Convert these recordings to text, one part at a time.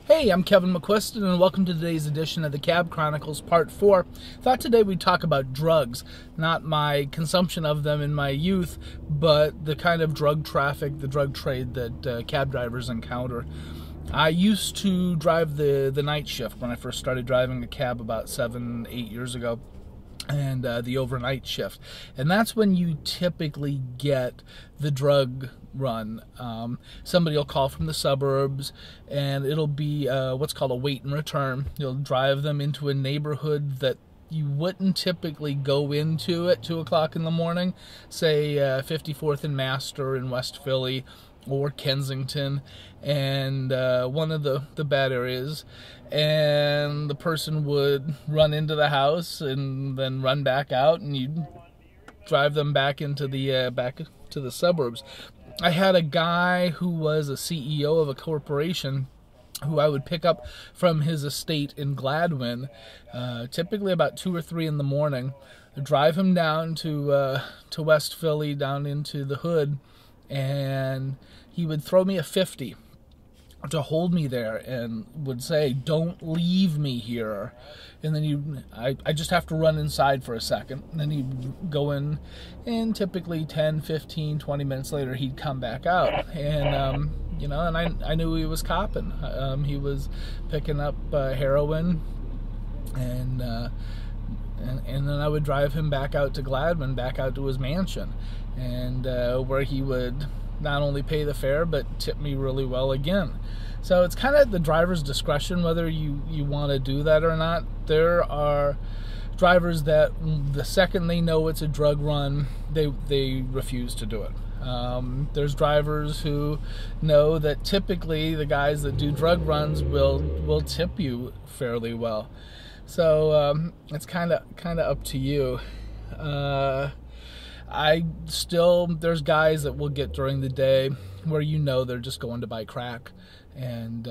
Hey, I'm Kevin McQuiston, and welcome to today's edition of the Cab Chronicles Part 4. Thought today we'd talk about drugs, not my consumption of them in my youth, but the kind of drug traffic, the drug trade that cab drivers encounter. I used to drive the night shift when I first started driving a cab about 7-8 years ago, and the overnight shift. And that's when you typically get the drug run. Somebody will call from the suburbs, and it'll be what's called a wait and return. You'll drive them into a neighborhood that you wouldn't typically go into at 2 o'clock in the morning, say 54th and Master in West Philly or Kensington, and one of the bad areas, and the person would run into the house and then run back out, and you'd drive them back into the back to the suburbs. I had a guy who was a CEO of a corporation who I would pick up from his estate in Gladwin, typically about 2 or 3 in the morning, drive him down to West Philly, down into the hood, and he would throw me a 50 to hold me there and would say, "Don't leave me here." And then I just have to run inside for a second. And then he'd go in, and typically 10, 15, 20 minutes later, he'd come back out. And, and I knew he was copping. He was picking up heroin, and then I would drive him back out to Gladwin, back out to his mansion, and where he would not only pay the fare, but tip me really well again. So it's kind of at the driver's discretion whether you want to do that or not. There are drivers that the second they know it's a drug run, they refuse to do it. There's drivers who know that typically the guys that do drug runs will tip you fairly well. So it's kind of up to you. There's guys that will get during the day where they're just going to buy crack, and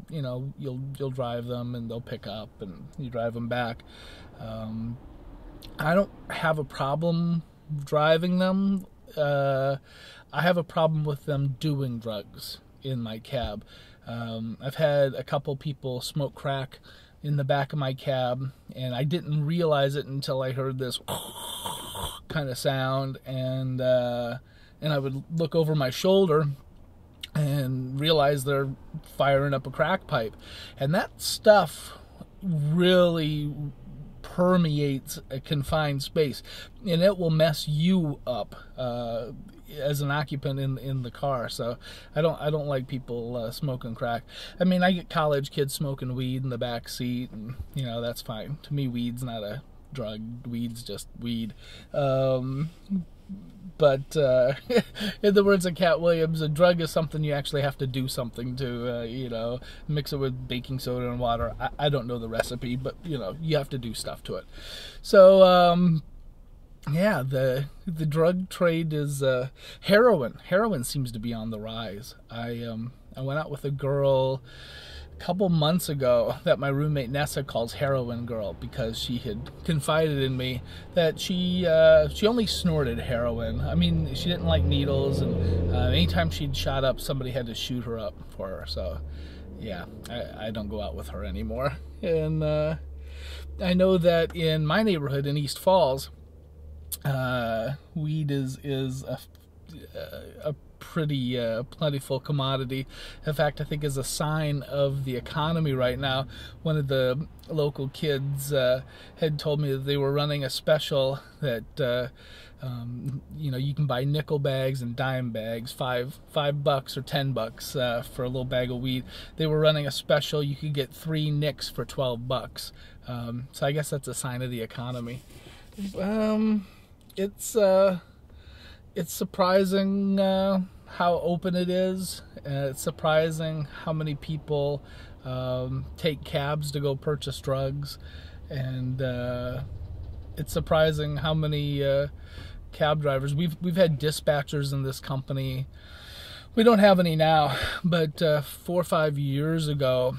you'll drive them and they'll pick up and you drive them back. I don't have a problem driving them. I have a problem with them doing drugs in my cab. I've had a couple people smoke crack in the back of my cab, and I didn't realize it until I heard this kind of sound, and I would look over my shoulder and realize they're firing up a crack pipe. And that stuff really permeates a confined space, and it will mess you up as an occupant in the car. So I don't like people smoking crack. I mean, I get college kids smoking weed in the back seat, and that's fine. To me, weed's not a drug. Weed's just weed. But in the words of Cat Williams, a drug is something you actually have to do something to, mix it with baking soda and water. I don't know the recipe, but, you have to do stuff to it. So, yeah, the drug trade is heroin. Heroin seems to be on the rise. I went out with a girl a couple months ago that my roommate Nessa calls Heroin Girl, because she had confided in me that she only snorted heroin. I mean, she didn't like needles, and anytime she'd shot up, somebody had to shoot her up for her. So, yeah, I don't go out with her anymore. And I know that in my neighborhood in East Falls, weed is a pretty plentiful commodity. In fact, I think is a sign of the economy right now. One of the local kids had told me that they were running a special that you can buy nickel bags and dime bags, $5 or $10 for a little bag of weed. They were running a special. You could get 3 nicks for $12. So I guess that's a sign of the economy. It's surprising how open it is. It's surprising how many people take cabs to go purchase drugs, and it's surprising how many cab drivers. We've had dispatchers in this company. We don't have any now, but 4 or 5 years ago,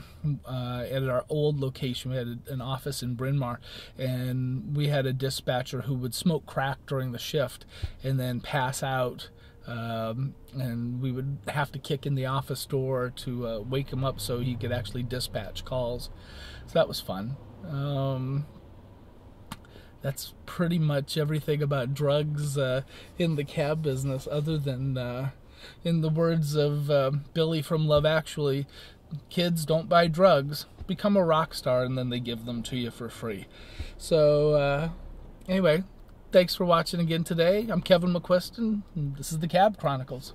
at our old location, we had an office in Bryn Mawr, and we had a dispatcher who would smoke crack during the shift and then pass out and we would have to kick in the office door to wake him up so he could actually dispatch calls. So that was fun. That's pretty much everything about drugs in the cab business, other than, in the words of Billy from Love Actually, kids, don't buy drugs, become a rock star, and then they give them to you for free. So anyway, thanks for watching again today. I'm Kevin McQuiston, and this is the Cab Chronicles.